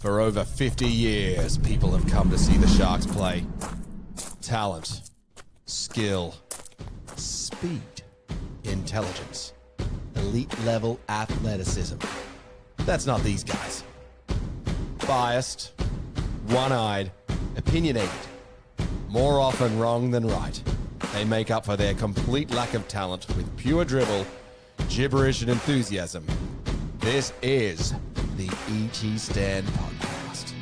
For over 50 years, people have come to see the Sharks play. Talent, skill, speed, intelligence, elite-level athleticism. That's not these guys. Biased, one-eyed, opinionated. More often wrong than right. They make up for their complete lack of talent with pure dribble, gibberish, and enthusiasm. This is the ET Stand Podcast.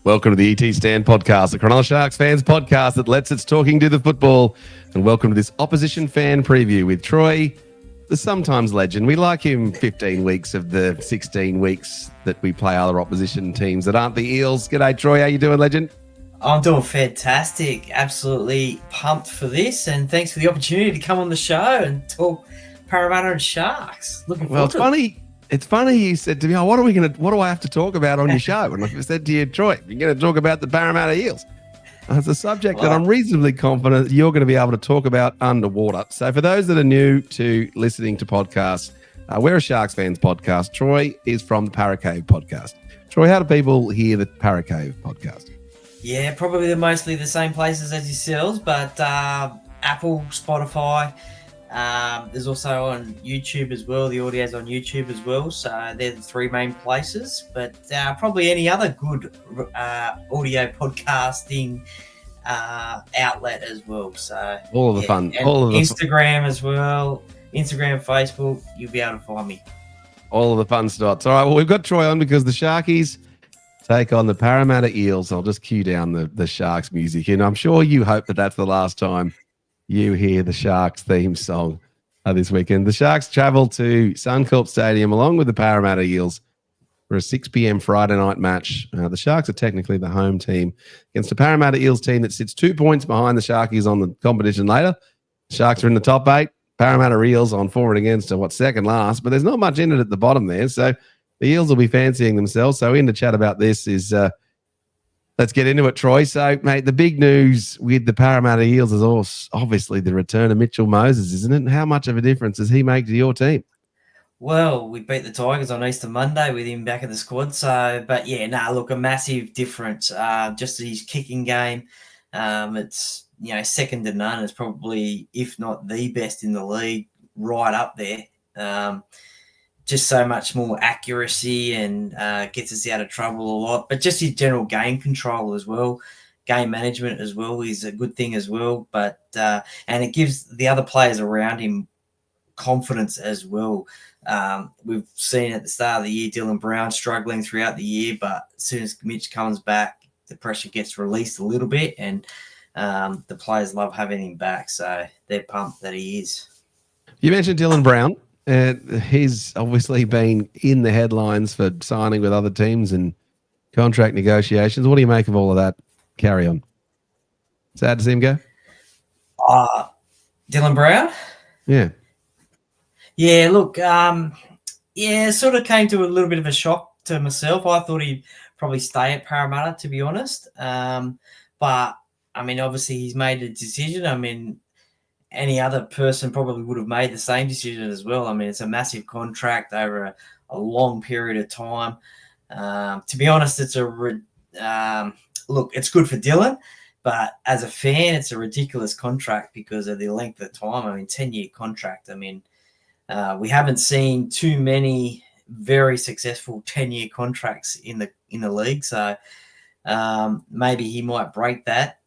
Welcome to the ET Stand Podcast, the Cronulla Sharks fans podcast that lets its talking do the football. And welcome to this opposition fan preview with Troy, the sometimes legend. We like him 15 weeks of the 16 weeks that we play other opposition teams that aren't the Eels. G'day, Troy. How you doing, legend? I'm doing fantastic. Absolutely pumped for this, and thanks for the opportunity to come on the show and talk Parramatta and Sharks. Looking forward to it. It's funny you said to me, "Oh, what do I have to talk about on your show?" And I said to you, Troy, you're going to talk about the Parramatta Eels. It's a subject that I'm reasonably confident you're going to be able to talk about underwater. So for those that are new to listening to podcasts, we're a Sharks fans podcast. Troy is from the ParraCave Podcast. Troy, how do people hear the ParraCave Podcast? Yeah, probably mostly the same places as yourselves, but Apple, Spotify. There's also on YouTube as well. The audio's on YouTube as well. So they're the three main places. But probably any other good audio podcasting outlet as well. So all of the fun. And all of the Instagram as well. Instagram, Facebook, you'll be able to find me. All of the fun spots. All right, well, we've got Troy on because the Sharkies take on the Parramatta Eels. I'll just cue down the Sharks music. And I'm sure you hope that that's the last time you hear the Sharks theme song this weekend. The Sharks travel to Suncorp Stadium along with the Parramatta Eels for a 6 p.m. Friday night match. The Sharks are technically the home team against the Parramatta Eels team that sits 2 points behind the Sharkies on the competition later. The Sharks are in the top 8. Parramatta Eels on forward against second last, but there's not much in it at the bottom there. So the Eels will be fancying themselves. So in to chat about this is, let's get into it, Troy. So, mate, the big news with the Parramatta Eels is obviously the return of Mitchell Moses, isn't it? And how much of a difference does he make to your team? Well, we beat the Tigers on Easter Monday with him back in the squad. So, but yeah, look, a massive difference. Just his kicking game. It's, second to none. It's probably, if not the best in the league, right up there. Just so much more accuracy and gets us out of trouble a lot. But just his general game control as well, game management as well is a good thing as well. But and it gives the other players around him confidence as well. We've seen at the start of the year Dylan Brown struggling throughout the year, but as soon as Mitch comes back, the pressure gets released a little bit, and the players love having him back. So they're pumped that he is. You mentioned Dylan Brown. He's obviously been in the headlines for signing with other teams and contract negotiations. What do you make of all of that? Carry on. Sad to see him go? Dylan Brown? Yeah. Yeah, look, sort of came to a little bit of a shock to myself. I thought he'd probably stay at Parramatta, to be honest. But, obviously he's made a decision. Any other person probably would have made the same decision as well. It's a massive contract over a long period of time. To be honest, it's it's good for Dylan, but as a fan, it's a ridiculous contract because of the length of time. 10-year contract. We haven't seen too many very successful 10-year contracts in the league, so maybe he might break that.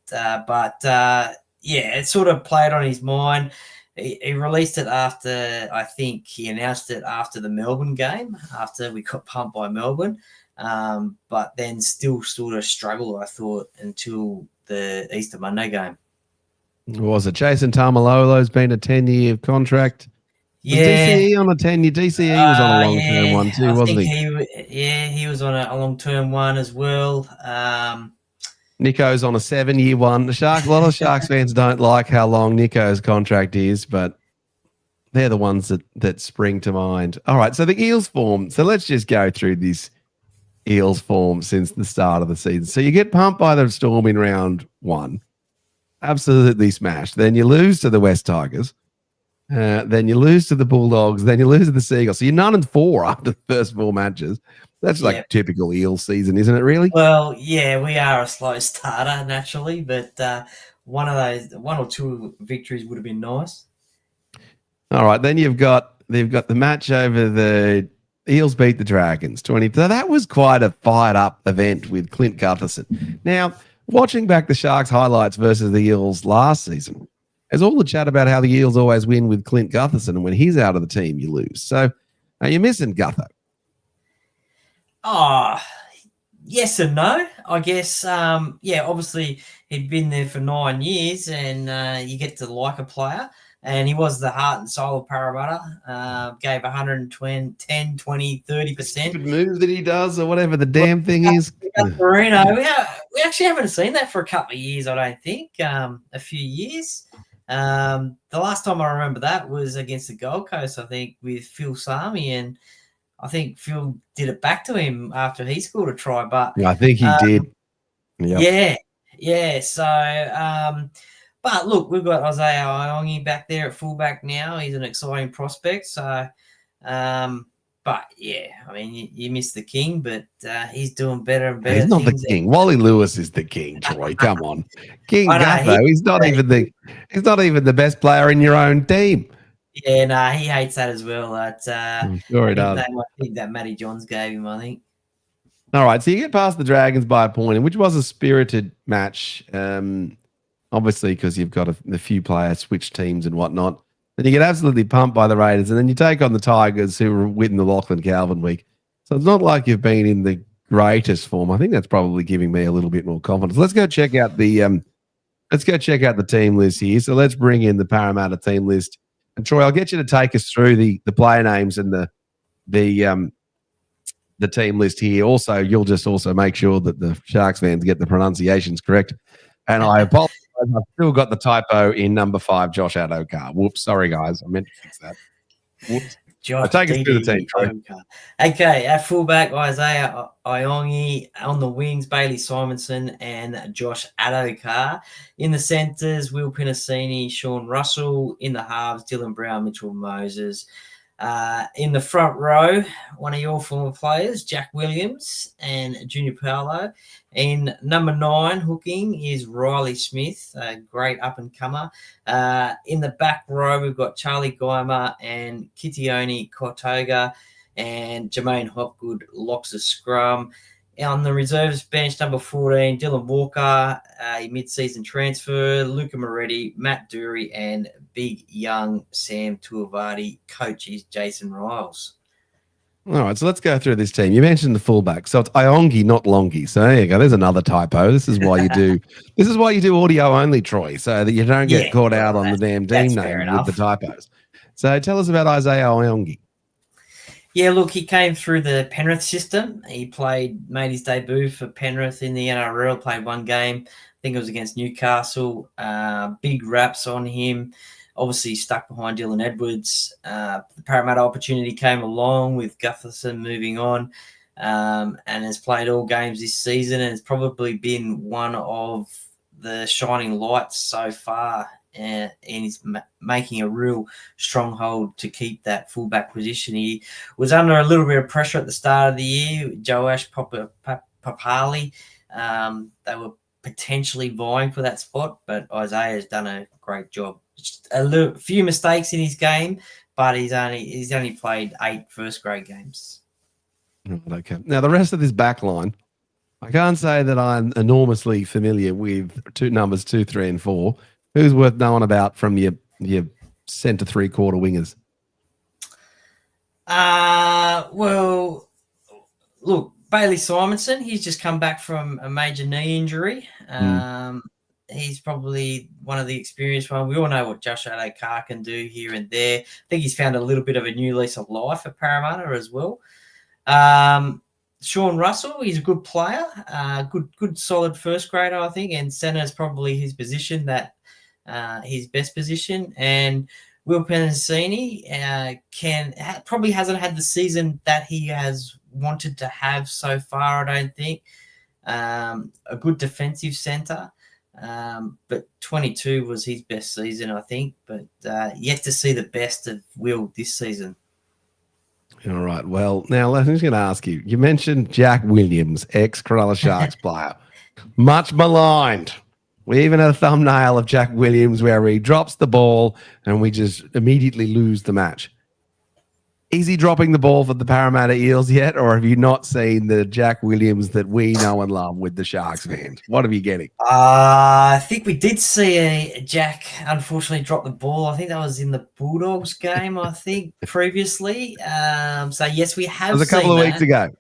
Yeah, it sort of played on his mind. He released it after, I think he announced it after the Melbourne game, after we got pumped by Melbourne. But then still sort of struggled, I thought, until the Easter Monday game. Was it Jason Tamalolo's been a 10-year contract? Yeah. Was DCE on a 10-year? DCE was on a long-term one too, wasn't he? He was on a long-term one as well. Nico's on a 7-year one. A lot of Sharks fans don't like how long Nico's contract is, but they're the ones that spring to mind. All right, so the Eels form. So let's just go through this Eels form since the start of the season. So you get pumped by the Storm in round 1. Absolutely smashed. Then you lose to the West Tigers. Then you lose to the Bulldogs. Then you lose to the Seagulls. So you're 9-4 after the first 4 matches. That's like typical Eel season, isn't it? Really? Well, yeah, we are a slow starter naturally, but one or two victories would have been nice. All right, then they've got the match over the Eels beat the Dragons 20. So that was quite a fired up event with Clint Gutherson. Now, watching back the Sharks highlights versus the Eels last season, there's all the chat about how the Eels always win with Clint Gutherson, and when he's out of the team, you lose. So are you missing Gutho? Oh, yes and no, I guess. Obviously he'd been there for 9 years, and you get to like a player. And he was the heart and soul of Parramatta. Gave 120, 10, 20, 30%. Stupid move that he does or whatever the damn thing is. Marino, we actually haven't seen that for a couple of years, I don't think. A few years. The last time I remember that was against the Gold Coast, I think, with Phil Sami, and I think Phil did it back to him after he scored a try. But I think he did. Yep. Yeah. So, but look, we've got Isaiah Iongi back there at fullback now. He's an exciting prospect. So, but yeah, I mean, you miss the king, but he's doing better and better. He's not the king. Wally Lewis is the king, Troy. Come on, King know, Gutho. He's not even the best player in your own team. Yeah, no, he hates that as well. I'm sure he does. I think that Matty Johns gave him, I think. All right, so you get past the Dragons by a point, which was a spirited match, obviously because you've got a few players switch teams and whatnot. Then you get absolutely pumped by the Raiders, and then you take on the Tigers, who were winning the Lachlan Calvin week. So it's not like you've been in the greatest form. I think that's probably giving me a little bit more confidence. Let's go check out the team list here. So let's bring in the Parramatta team list. And Troy, I'll get you to take us through the player names and the team list here. Also, you'll just also make sure that the Sharks fans get the pronunciations correct. And I apologize, I've still got the typo in number 5, Josh Adokar. Whoops, sorry guys, I meant to fix that. Whoops. Josh, take us through the team, Troy. Okay, at fullback, Isaiah Iongi. On the wings, Bailey Simonson and Josh Adokar. In the centres, Will Pinasini, Sean Russell. In the halves, Dylan Brown, Mitchell Moses. In the front row, one of your former players, Jack Williams and Junior Paolo. In number 9, hooking, is Riley Smith, a great up-and-comer. In the back row, we've got Charlie Geimer and Kitione Kotoga, and Jermaine Hopgood locks the scrum. On the reserves bench, number 14, Dylan Walker, a mid-season transfer, Luca Moretti, Matt Dury, and big young Sam Tuivasa. Coach is Jason Ryles. All right, so let's go through this team. You mentioned the fullback, so it's Iongi, not Longi. So there you go. There's another typo. This is why you do. This is why you do audio only, Troy, so that you don't get caught out on the damn team name with the typos. So tell us about Isaiah Iongi. Yeah, look, he came through the Penrith system. He made his debut for Penrith in the NRL, played one game. I think it was against Newcastle. Big raps on him. Obviously stuck behind Dylan Edwards. The Parramatta opportunity came along with Gutherson moving on, and has played all games this season, and has probably been one of the shining lights so far, and he's making a real stronghold to keep that fullback position. He was under a little bit of pressure at the start of the year. Joash Papali, they were potentially vying for that spot, but Isaiah has done a great job. Just a few mistakes in his game, but he's only played 8 first-grade games. Okay. Now, the rest of this back line, I can't say that I'm enormously familiar with numbers 2, 3, and 4. Who's worth knowing about from your centre three-quarter wingers? Well, look, Bailey Simonson, he's just come back from a major knee injury. He's probably one of the experienced ones. We all know what Josh Adokar can do here and there. I think he's found a little bit of a new lease of life at Parramatta as well. Sean Russell, he's a good player, good solid first grader, I think, and centre is probably his position, his best position. And Will Penasini probably hasn't had the season that he has wanted to have so far, I don't think. A good defensive centre. But 22 was his best season, I think. But yet to see the best of Will this season. All right. Well, now I'm just going to ask you. You mentioned Jack Williams, ex-Cronulla Sharks player, much maligned. We even had a thumbnail of Jack Williams where he drops the ball and we just immediately lose the match. Is he dropping the ball for the Parramatta Eels yet, or have you not seen the Jack Williams that we know and love with the Sharks fans? What are you getting? I think we did see a Jack unfortunately drop the ball. I think that was in the Bulldogs game, I think, previously. So, yes, we have It was a couple of weeks ago.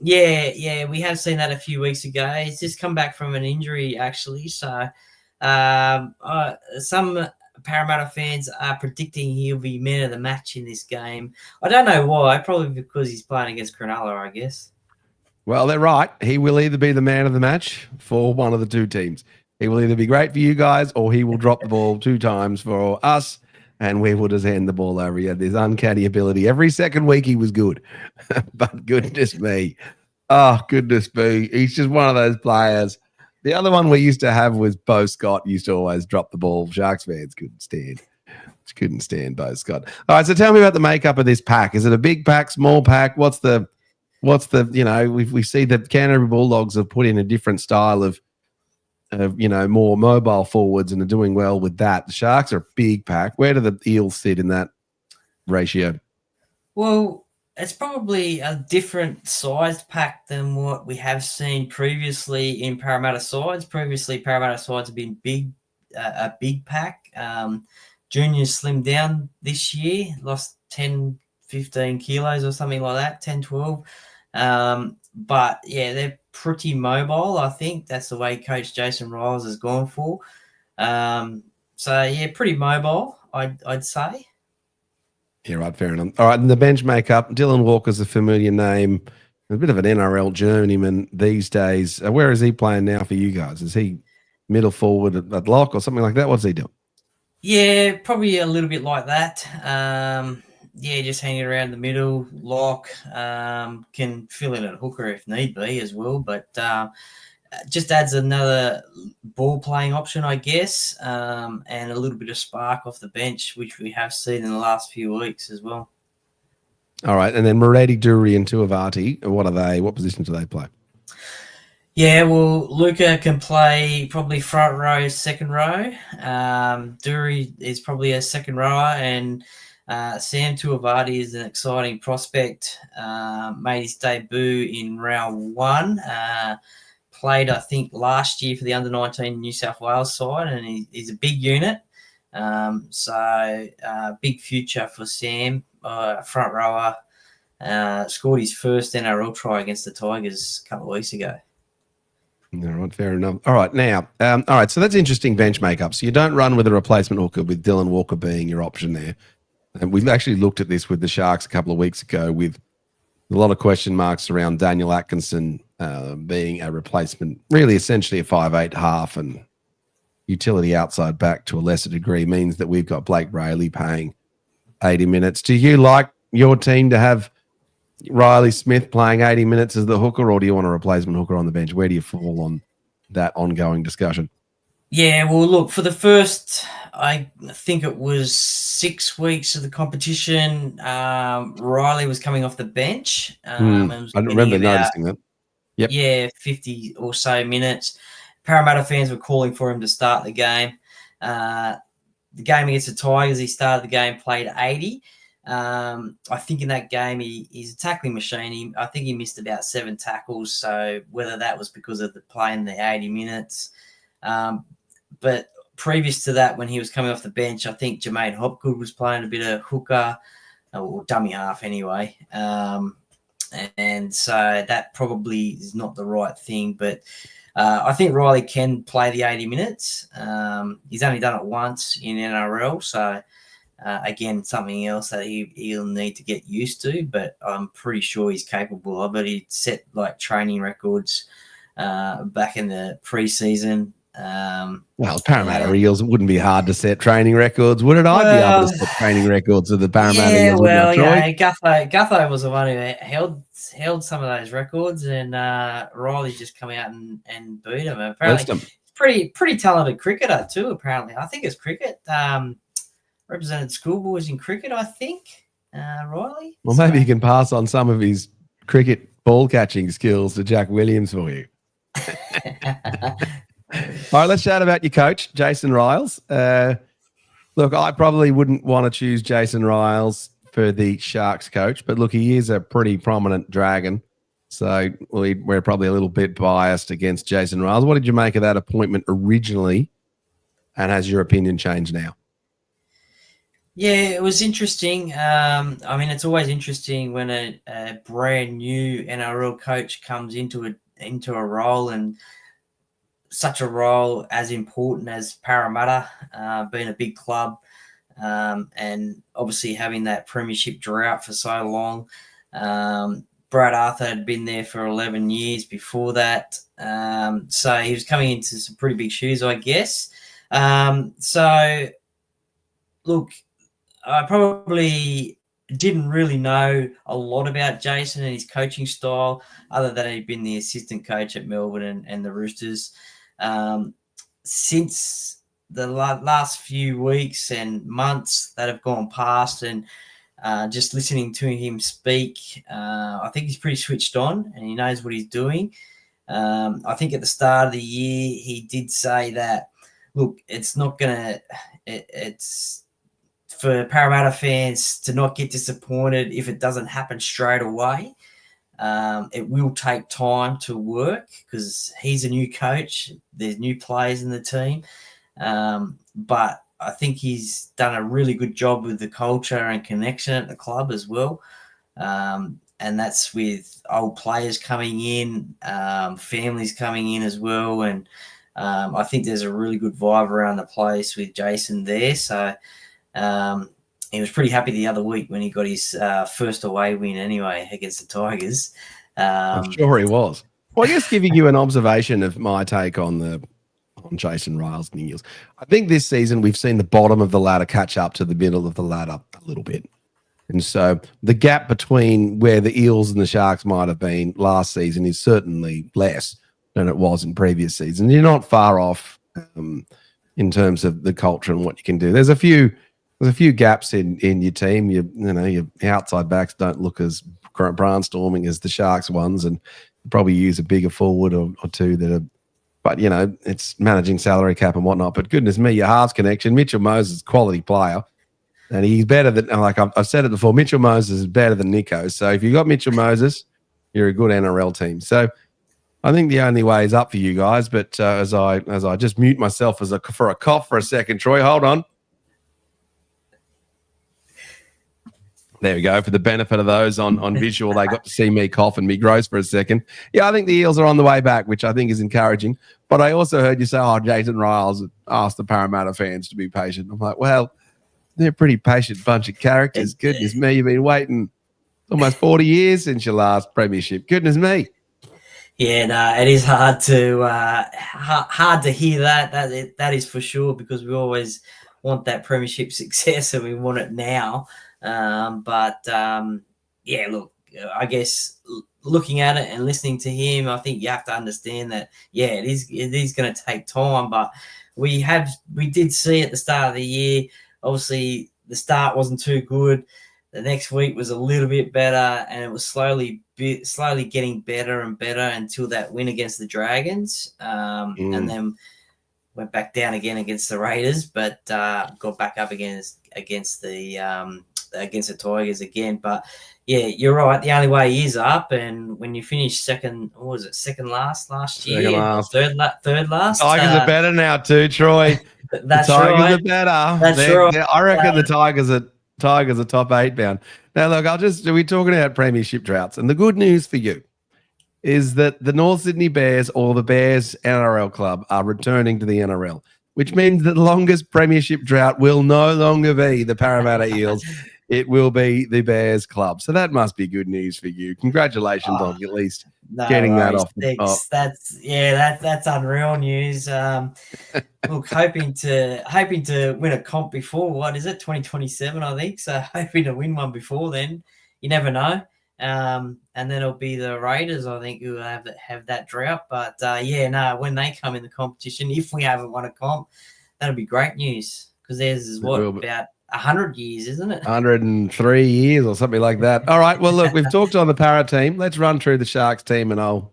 Yeah, we have seen that a few weeks ago. He's just come back from an injury, actually. So, some Parramatta fans are predicting he'll be man of the match in this game. I don't know why. Probably because he's playing against Cronulla, I guess. Well, they're right. He will either be the man of the match for one of the two teams. He will either be great for you guys or he will drop the ball 2 times for us and we will just hand the ball over. He had this uncanny ability. Every second week he was good. But goodness me. Oh, goodness me. He's just one of those players. The other one we used to have was Bo Scott used to always drop the ball. Sharks fans couldn't stand Bo Scott. All right, so tell me about the makeup of this pack. Is it a big pack, small pack? What's the we see that Canterbury Bulldogs have put in a different style of more mobile forwards and are doing well with that. The Sharks are a big pack. Where do the Eels sit in that ratio? Well, it's probably a different sized pack than what we have seen previously in Parramatta sides. Previously, Parramatta sides have been a big pack. Juniors slimmed down this year, lost 10, 15 kilos or something like that, 10, 12. But, yeah, they're pretty mobile, I think. That's the way Coach Jason Ryles has gone for. So, yeah, pretty mobile, I'd say. Yeah, right, fair enough. All right, and the bench makeup, Dylan Walker's a familiar name, a bit of an NRL journeyman these days. Where is he playing now for you guys? Is he middle forward at lock or something like that? What's he doing? Yeah, probably a little bit like that. Just hanging around the middle, lock, can fill in at hooker if need be as well, but just adds another ball playing option, I guess, and a little bit of spark off the bench, which we have seen in the last few weeks as well. All right, and then Moretti, Dury, and Tuivati, what are they? What position do they play? Yeah, well, Luca can play probably front row, second row. Dury is probably a second rower, and Sam Tuivati is an exciting prospect. Made his debut in round 1. Played, I think, last year for the under-19 New South Wales side, and he's a big unit. Big future for Sam, front rower. Scored his first NRL try against the Tigers a couple of weeks ago. All right, fair enough. All right, now, so that's interesting bench makeup. So you don't run with a replacement hooker with Dylan Walker being your option there. And we've actually looked at this with the Sharks a couple of weeks ago with a lot of question marks around Daniel Atkinson being a replacement, really essentially a 5'8" half and utility outside back to a lesser degree means that we've got Blake Rayleigh paying 80 minutes. Do you like your team to have Riley Smith playing 80 minutes as the hooker, or do you want a replacement hooker on the bench? Where do you fall on that ongoing discussion? Yeah, well, look, for the first, I think it was 6 weeks of the competition, Riley was coming off the bench. I remember noticing that. Yep. Yeah, 50 or so minutes. Parramatta fans were calling for him to start the game. The game against the Tigers, he started the game, played 80. I think in that game, he's a tackling machine. I think he missed about 7 tackles. So whether that was because of the playing the 80 minutes. But previous to that, when he was coming off the bench, I think Jermaine Hopgood was playing a bit of hooker or dummy half anyway. And so that probably is not the right thing. But I think Riley can play the 80 minutes. He's only done it once in NRL. So, again, something else that he'll need to get used to. But I'm pretty sure he's capable of it. He set training records back in the preseason. Parramatta Eels, it wouldn't be hard to set training records, would it? I'd be able to set training records of the Parramatta Eels. Gutho was the one who held some of those records, and Riley just come out and beat him. Apparently, it's pretty talented cricketer too. Apparently, I think it's cricket. Represented schoolboys in cricket, I think. Riley. Well, maybe he can pass on some of his cricket ball catching skills to Jack Williams for you. All right, let's chat about your coach, Jason Ryles. Look, I probably wouldn't want to choose Jason Ryles for the Sharks coach, but look, he is a pretty prominent Dragon. So we're probably a little bit biased against Jason Ryles. What did you make of that appointment originally? And has your opinion changed now? Yeah, it was interesting. I mean, it's always interesting when a brand new NRL coach comes into a role, and such a role as important as Parramatta, being a big club, and obviously having that premiership drought for so long. Brad Arthur had been there for 11 years before that. So he was coming into some pretty big shoes, I guess. So, look, I probably didn't really know a lot about Jason and his coaching style, other than he'd been the assistant coach at Melbourne and the Roosters. Since the last few weeks and months that have gone past, and just listening to him speak, I think he's pretty switched on and he knows what he's doing. I think at the start of the year, he did say that, look, it's not going to – it's for Parramatta fans to not get disappointed if it doesn't happen straight away. It will take time to work because he's a new coach. There's new players in the team. But I think he's done a really good job with the culture and connection at the club as well. And that's with old players coming in, families coming in as well. And I think there's a really good vibe around the place with Jason there. So he was pretty happy the other week when he got his first away win anyway against the Tigers. I'm sure he was. Well, I guess giving you an observation of my take on Jason Ryles and the Eels. I think this season we've seen the bottom of the ladder catch up to the middle of the ladder a little bit. And so the gap between where the Eels and the Sharks might have been last season is certainly less than it was in previous seasons. You're not far off in terms of the culture and what you can do. There's a few gaps in your team. Your outside backs don't look as brainstorming as the Sharks ones, and probably use a bigger forward or two that are. But it's managing salary cap and whatnot. But goodness me, your halves connection, Mitchell Moses, quality player, and he's better than. Like I've said it before, Mitchell Moses is better than Nico. So if you got Mitchell Moses, you're a good NRL team. So I think the only way is up for you guys. But as I just mute myself for a cough for a second, Troy, hold on. There we go. For the benefit of those on visual, they got to see me cough and me gross for a second. Yeah, I think the Eels are on the way back, which I think is encouraging. But I also heard you say, Jason Ryles asked the Parramatta fans to be patient. I'm like, well, they're a pretty patient bunch of characters. Goodness me, you've been waiting almost 40 years since your last premiership. Goodness me. Yeah, no, it is hard to hear that. That is for sure, because we always want that premiership success and we want it now. Yeah, look, I guess looking at it and listening to him, I think you have to understand that, yeah, it is going to take time, but we did see at the start of the year, obviously the start wasn't too good. The next week was a little bit better, and it was slowly getting better and better until that win against the Dragons. And then went back down again against the Raiders, but got back up against the Tigers again. But yeah, you're right. The only way is up, and when you finish second last last year? Third last. Tigers are better now too, Troy. That's the Tigers right. are better. That's right. I reckon the Tigers are top 8 bound. Now look, we're talking about premiership droughts, and the good news for you is that the North Sydney Bears, or the Bears NRL club, are returning to the NRL, which means that the longest premiership drought will no longer be the Parramatta Eels. It will be the Bears club. So that must be good news for you. Congratulations on at least getting that off. That's unreal news. Look, hoping to win a comp before, what is it, 2027, I think. So hoping to win one before then. You never know. And then it'll be the Raiders, I think, who have that drought. But when they come in the competition, if we haven't won a comp, that'll be great news, because theirs is about 100 years, isn't it? 103 years or something like that. All right. Well, look, we've talked on the Parra team. Let's run through the Sharks team, and I'll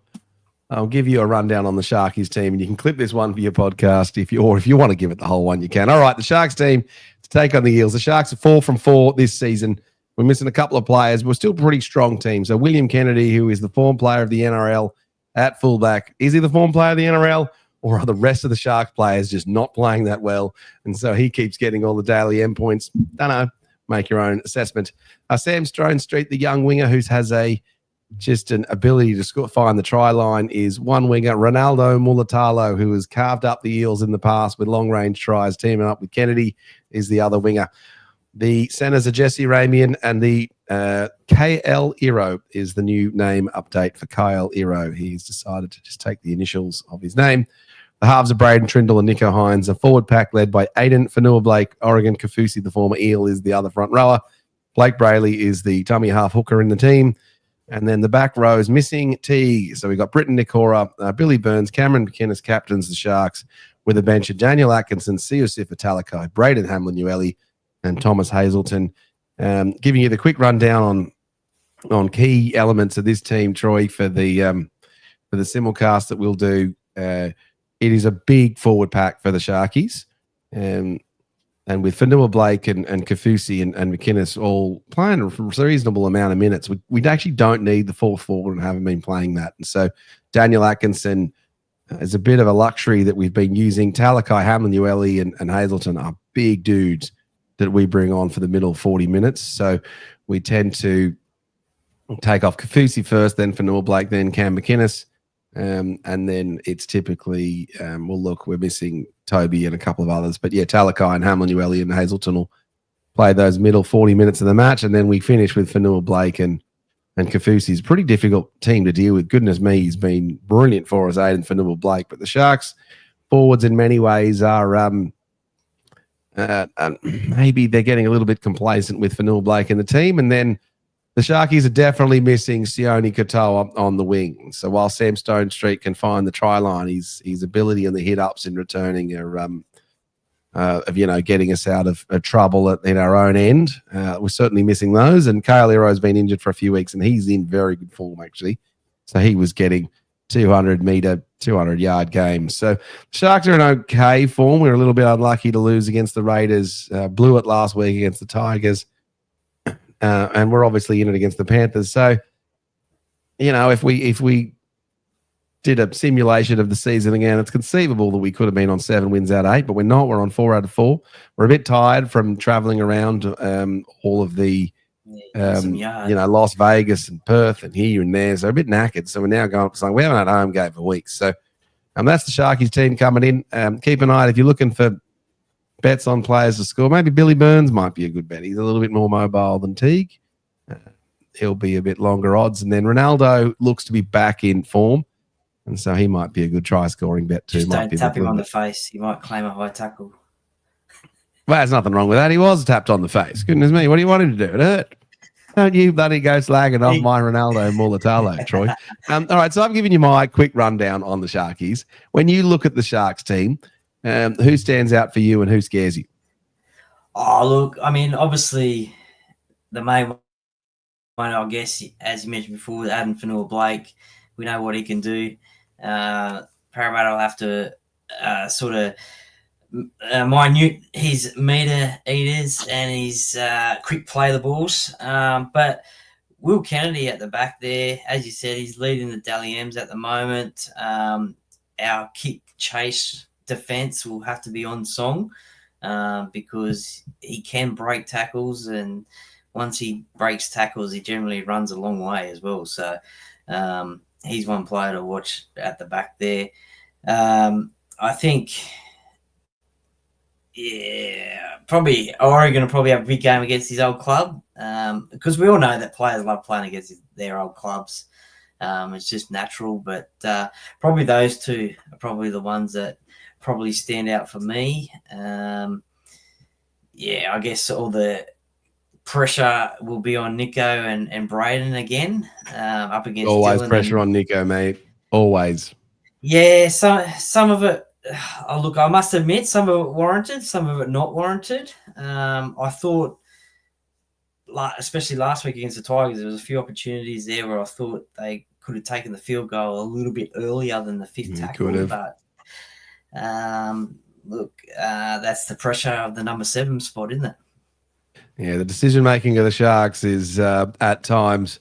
give you a rundown on the Sharkies team, and you can clip this one for your podcast if you want to give it the whole one, you can. All right, the Sharks team to take on the Eels. The Sharks are 4 from 4 this season. We're missing a couple of players. We're still a pretty strong team. So William Kennedy, who is the form player of the NRL at fullback, is he the form player of the NRL, or are the rest of the Sharks players just not playing that well? And so he keeps getting all the daily M points. Don't know. Make your own assessment. Sam Stonestreet, the young winger who has just an ability to find the try line, is one winger. Ronaldo Mulatalo, who has carved up the Eels in the past with long-range tries, teaming up with Kennedy, is the other winger. The centers are Jesse Ramian, and the KL Iro is the new name update for Kyle Iro. He's decided to just take the initials of his name. The halves are Braden Trindle and Nico Hynes. A forward pack led by Aiden Fanua-Blake. Oregon Kafusi, the former Eel, is the other front rower. Blake Brayley is the dummy half hooker in the team. And then the back row is missing Teague. So we've got Britton Nikora, Billy Burns, Cameron McInnes captains the Sharks, with a bench of Daniel Atkinson, Siosifa Talakai, Braden Hamlin-Ueli, and Thomas Hazelton. Giving you the quick rundown on key elements of this team, Troy, for the simulcast that we'll do. It is a big forward pack for the Sharkies. And with Fanua-Blake and Kafusi and McInnes all playing a reasonable amount of minutes, we actually don't need the fourth forward and haven't been playing that. And so Daniel Atkinson is a bit of a luxury that we've been using. Talakai, Hamlin-Ueli, and Hazelton are big dudes that we bring on for the middle 40 minutes. So we tend to take off Kafusi first, then Fanua-Blake, then Cam McInnes. And then it's typically, we're missing Toby and a couple of others. But yeah, Talakai and Hamlin-Ueli and Hazelton will play those middle 40 minutes of the match. And then we finish with Fanua-Blake and Kafusi. It's a pretty difficult team to deal with. Goodness me, he's been brilliant for us, Aiden Fanua-Blake. But the Sharks forwards in many ways are maybe they're getting a little bit complacent with Fanua-Blake in the team. And then the Sharkies are definitely missing Sione Katoa on the wing. So while Sam Stonestreet can find the try line, his ability and the hit-ups in returning are getting us out of trouble in our own end. We're certainly missing those. And Kyle Iro's been injured for a few weeks, and he's in very good form, actually. So he was getting 200-meter, 200-yard games. So the Sharks are in okay form. We were a little bit unlucky to lose against the Raiders. Blew it last week against the Tigers. And we're obviously in it against the Panthers. So, if we did a simulation of the season again, it's conceivable that we could have been on 7 wins out of 8, but we're not. We're on 4 out of 4. We're a bit tired from traveling around all of the, Las Vegas and Perth and here and there. So a bit knackered. So we're now going up to something. We haven't had a home game for weeks. So that's the Sharkies team coming in. Keep an eye out if you're looking for bets on players to score. Maybe Billy Burns might be a good bet. He's a little bit more mobile than Teague. He'll be a bit longer odds. And then Ronaldo looks to be back in form. And so he might be a good try-scoring bet too. Just don't tap him on the face. He might claim a high tackle. Well, there's nothing wrong with that. He was tapped on the face. Goodness me. What do you want him to do? It hurt. Don't you bloody go slagging off my Ronaldo Mulatalo, Troy. All right, so I've given you my quick rundown on the Sharkies. When you look at the Sharks team, who stands out for you and who scares you? Oh, look, I mean, obviously the main one, I guess, as you mentioned before, with Adam Fanua-Blake, we know what he can do. Parramatta will have to sort of minute his meter eaters and his quick play the balls. But Will Kennedy at the back there, as you said, he's leading the Dally M's at the moment. Our kick chase defense will have to be on song because he can break tackles, and once he breaks tackles, he generally runs a long way as well. So he's one player to watch at the back there. I think, probably Oregon will probably have a big game against his old club because we all know that players love playing against their old clubs. It's just natural, but probably those two are probably the ones that probably stand out for me. I guess all the pressure will be on Nico and Braden again, up against Always Dylan. pressure on Nico, mate. Always. Yeah, some of it. Oh, look, I must admit, some of it warranted, some of it not warranted. I thought, especially last week against the Tigers, there was a few opportunities there where I thought they could have taken the field goal a little bit earlier than the fifth tackle. Could have. But look, that's the pressure of the number 7 spot, isn't it? Yeah, the decision making of the Sharks is at times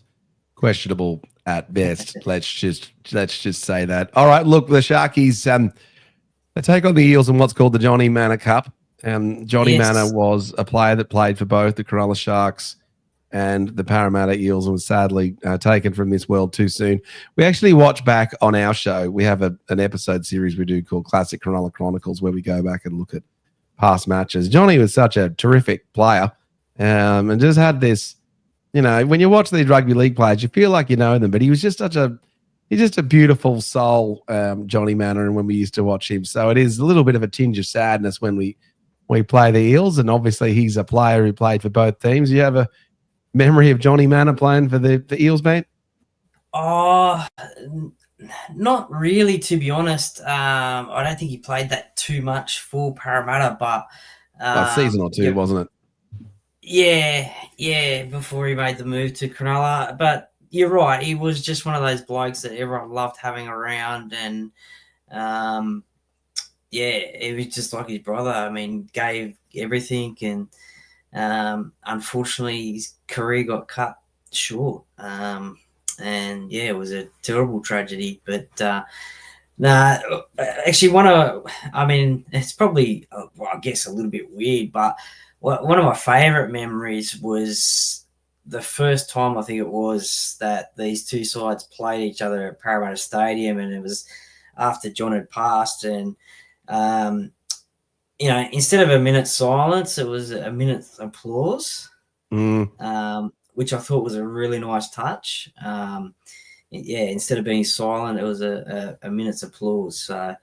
questionable at best. let's just say that. All right, look, the Sharkies they take on the Eels in what's called the Johnny Mannah Cup. Johnny Mannah was a player that played for both the Cronulla Sharks and the Parramatta Eels and was sadly taken from this world too soon. We actually watch back on our show. We have an episode series we do called Classic Cronulla Chronicles where we go back and look at past matches. Johnny was such a terrific player and just had this, when you watch these rugby league players, you feel like you know them, but he was just he's just a beautiful soul, Johnny Mannah, and when we used to watch him. So it is a little bit of a tinge of sadness when we play the Eels, and obviously he's a player who played for both teams. You have a memory of Johnny Mannah playing for the Eels, mate? Oh, not really, to be honest. I don't think he played that too much for Parramatta, but a season or two, wasn't it? Yeah, before he made the move to Cronulla. But you're right, he was just one of those blokes that everyone loved having around, and it was just like his brother. I mean, gave everything, and unfortunately his career got cut short. And it was a terrible tragedy. But actually, it's probably, I guess, a little bit weird, but one of my favourite memories was the first time, I think it was, that these two sides played each other at Parramatta Stadium, and it was after John had passed, and instead of a minute's silence, it was a minute's applause, which I thought was a really nice touch. Instead of being silent, it was a minute's applause. So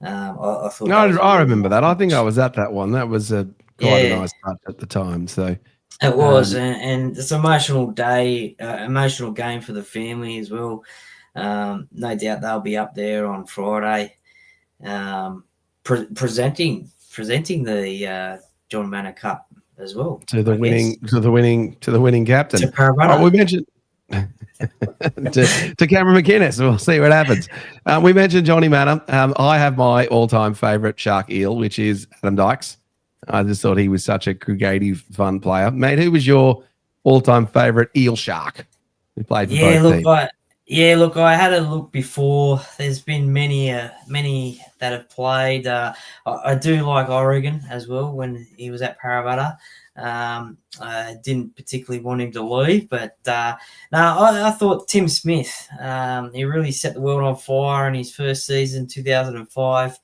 I thought. No, I remember that. I think I was at that one. That was quite a nice touch at the time. So it was, and it's an emotional day, emotional game for the family as well. No doubt they'll be up there on Friday, presenting the John Mannah Cup as well to the winning captain. To Parramatta. We mentioned to Cameron McInnes. We'll see what happens. We mentioned Johnny Mannah. I have my all-time favourite Shark Eel, which is Adam Dykes. I just thought he was such a creative, fun player. Mate, who was your all-time favourite Eel Shark who played for both teams? Look, I had a look before. There's been many that have played. I do like Oregon as well when he was at Parramatta. I didn't particularly want him to leave, but I thought Tim Smith, he really set the world on fire in his first season, 2005.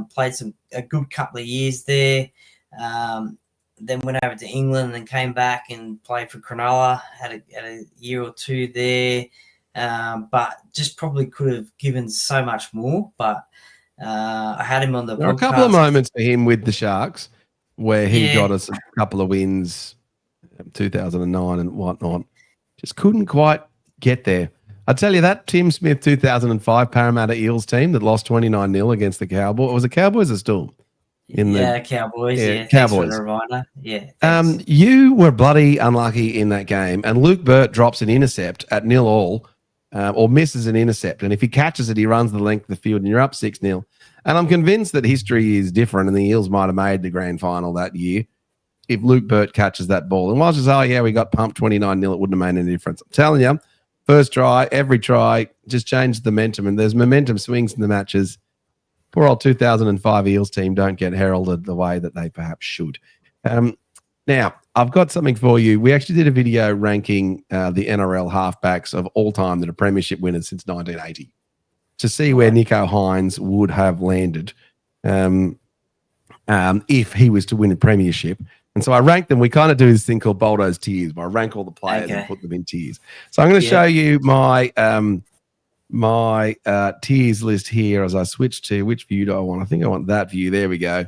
Played a good couple of years there. Then went over to England and came back and played for Cronulla. Had a year or two there, but just probably could have given so much more. But I had him on the. There were a couple of moments for him with the Sharks where he got us a couple of wins, 2009 and whatnot. Just couldn't quite get there. I tell you that Tim Smith 2005 Parramatta Eels team that lost 29-0 against the Cowboys. Was it Cowboys or Storm? Cowboys. Yeah, Cowboys. Thanks for the reminder. Yeah. You were bloody unlucky in that game, and Luke Burt drops an intercept at 0-0, or misses an intercept, and if he catches it, he runs the length of the field, and you're up 6-0. And I'm convinced that history is different, and the Eels might have made the grand final that year if Luke Burt catches that ball. And whilst it's, we got pumped 29-0, it wouldn't have made any difference. I'm telling you, first try, every try, just changed the momentum, and there's momentum swings in the matches. Poor old 2005 Eels team don't get heralded the way that they perhaps should. Now, I've got something for you. We actually did a video ranking the NRL halfbacks of all time that are premiership winners since 1980 to see where Nico Hynes would have landed if he was to win a premiership. And so I ranked them. We kind of do this thing called Boldo's tiers, where I rank all the players and put them in tiers. So I'm going to show you my tiers list here as I switch to which view do I want? I think I want that view. There we go.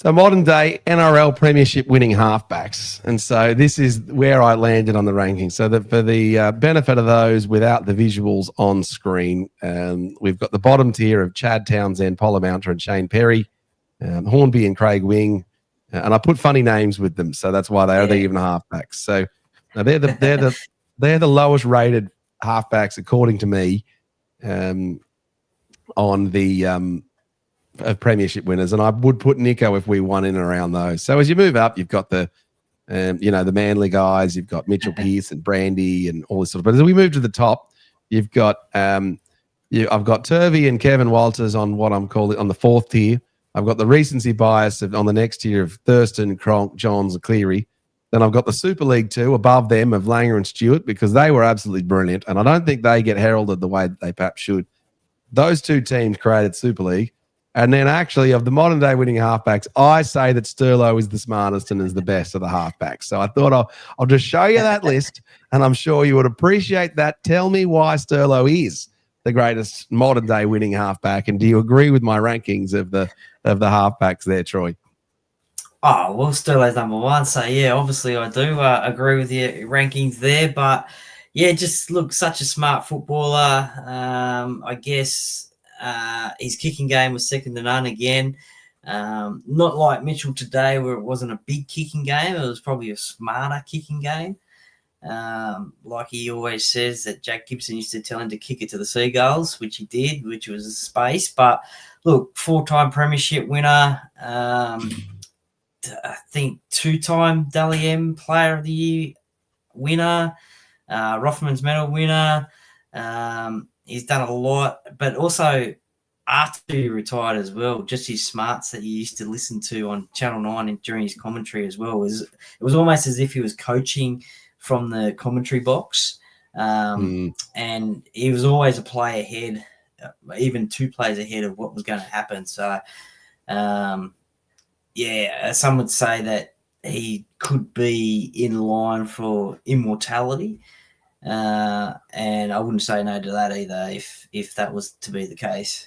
So modern day NRL premiership winning halfbacks. And so this is where I landed on the ranking. So that for the benefit of those without the visuals on screen, we've got the bottom tier of Chad Townsend, Paula Mounter and Shane Perry, Hornby and Craig Wing. And I put funny names with them. So that's why they're even halfbacks. So they're the lowest rated halfbacks, according to me, on the of premiership winners, and I would put Nico if we won in and around those. So as you move up, you've got the the Manly guys, you've got Mitchell Pearce and Brandy and all this sort of. But as we move to the top, you've got I've got Turvey and Kevin Walters on what I'm calling on the fourth tier. I've got the recency bias on the next tier of Thurston, Cronk, Johns, and Cleary. Then I've got the Super League 2 above them of Langer and Stewart because they were absolutely brilliant, and I don't think they get heralded the way that they perhaps should. Those two teams created Super League. And then actually of the modern day winning halfbacks, I say that Sterlo is the smartest and is the best of the halfbacks. So I thought I'll just show you that list, and I'm sure you would appreciate that. Tell me why Sterlo is the greatest modern day winning halfback, and do you agree with my rankings of the halfbacks there, Troy? Oh, well, Sterlo's number one. So, yeah, obviously I do agree with your rankings there. But, yeah, just look, such a smart footballer. I guess his kicking game was second to none again. Not like Mitchell today where it wasn't a big kicking game. It was probably a smarter kicking game. Like he always says that Jack Gibson used to tell him to kick it to the Seagulls, which he did, which was a space. But, look, 4-time premiership winner. I think 2-time Dally M Player of the Year winner. Rothman's Medal winner. He's done a lot, but also after he retired as well, just his smarts that he used to listen to on Channel 9 during his commentary as well. It was almost as if he was coaching from the commentary box. And he was always a play ahead, even 2 plays ahead of what was going to happen. So, some would say that he could be in line for immortality. And I wouldn't say no to that either if that was to be the case.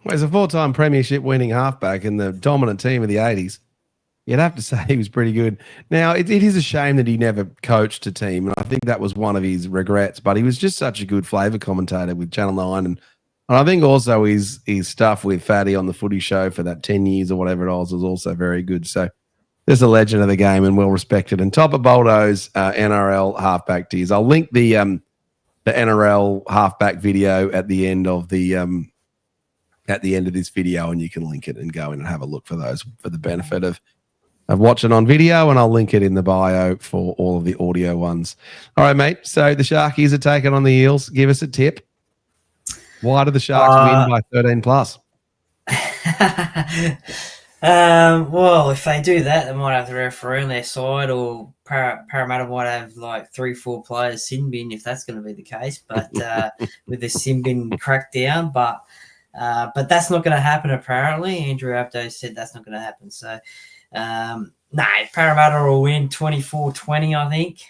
Well, as a 4-time premiership winning halfback in the dominant team of the 80s, you'd have to say he was pretty good. Now, it is a shame that he never coached a team, and I think that was one of his regrets, but he was just such a good flavour commentator with Channel 9, and I think also his stuff with Fatty on the Footy Show for that 10 years or whatever it was also very good. So there's a legend of the game and well respected. And top of Boldo's NRL halfback tiers. I'll link the NRL halfback video at the end of this video, and you can link it and go in and have a look for those for the benefit of watching on video, and I'll link it in the bio for all of the audio ones. All right, mate. So the Sharkies are taking on the Eels. Give us a tip. Why do the Sharks win by 13 plus? Well, if they do that, they might have the referee on their side, or Parramatta might have like 3-4 players sin bin if that's going to be the case. But with the sin bin crackdown, but that's not going to happen. Apparently, Andrew Abdo said that's not going to happen. So, Parramatta will win 24-20. I think.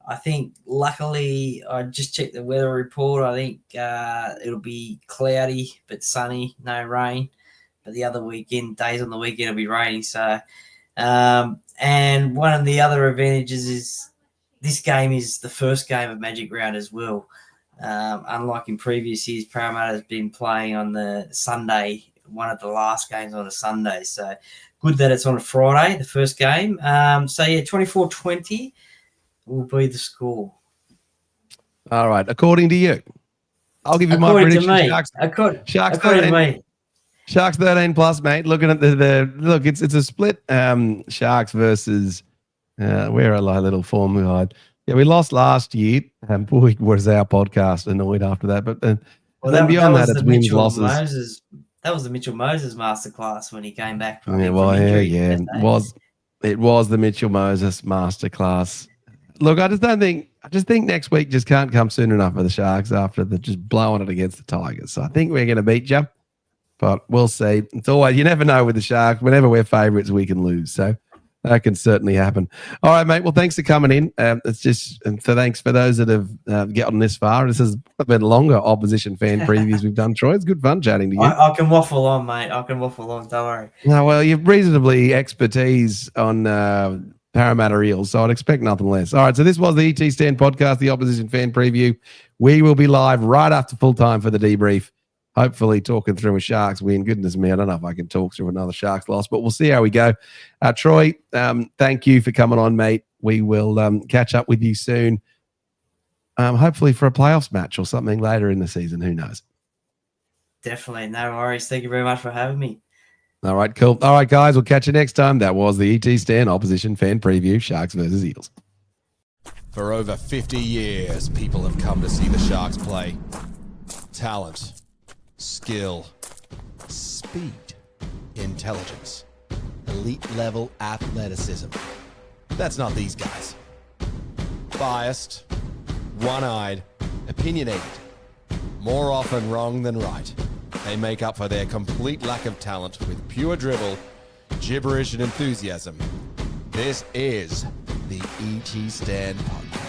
I think luckily I just checked the weather report. I think it'll be cloudy but sunny, no rain. But the other weekend, days on the weekend, it'll be raining. So, and one of the other advantages is this game is the first game of Magic Round as well. Unlike in previous years, Parramatta has been playing on the Sunday, one of the last games on a Sunday. So, good that it's on a Friday, the first game. 24-20 will be the score. All right. According to you, I'll give you my prediction. Sharks 13. Sharks 13 plus, mate. Looking at the look, it's a split. Sharks versus where are my little form guide? Yeah, we lost last year. Boy, was our podcast annoyed after that. But then beyond that, it's wins, losses. That was the Mitchell Moses masterclass when he came back from injury. It was the Mitchell Moses masterclass. Look, I just think next week just can't come soon enough for the Sharks after the just blowing it against the Tigers. So I think we're going to beat you, but we'll see. It's always, you never know with the Sharks. Whenever we're favourites, we can lose. So That can certainly happen. All right, mate. Well, thanks for coming in. It's just, and so thanks for those that have gotten this far. This has been longer opposition fan previews we've done, Troy. It's good fun chatting to you. I can waffle on, mate. I can waffle on. Don't worry. No, well, you've reasonably expertise on Parramatta Eels, so I'd expect nothing less. All right, so this was the ET Stand podcast, the opposition fan preview. We will be live right after full time for the debrief. Hopefully talking through a Sharks win. Goodness me, I don't know if I can talk through another Sharks loss, but we'll see how we go. Troy, thank you for coming on, mate. We will catch up with you soon, hopefully for a playoffs match or something later in the season. Who knows? Definitely. No worries. Thank you very much for having me. All right, cool. All right, guys, we'll catch you next time. That was the ET Stand opposition fan preview, Sharks versus Eels. For over 50 years, people have come to see the Sharks play. Talent, skill, speed, intelligence, elite-level athleticism. That's not these guys. Biased, one-eyed, opinionated, more often wrong than right. They make up for their complete lack of talent with pure dribble, gibberish, and enthusiasm. This is the ET Stand Podcast.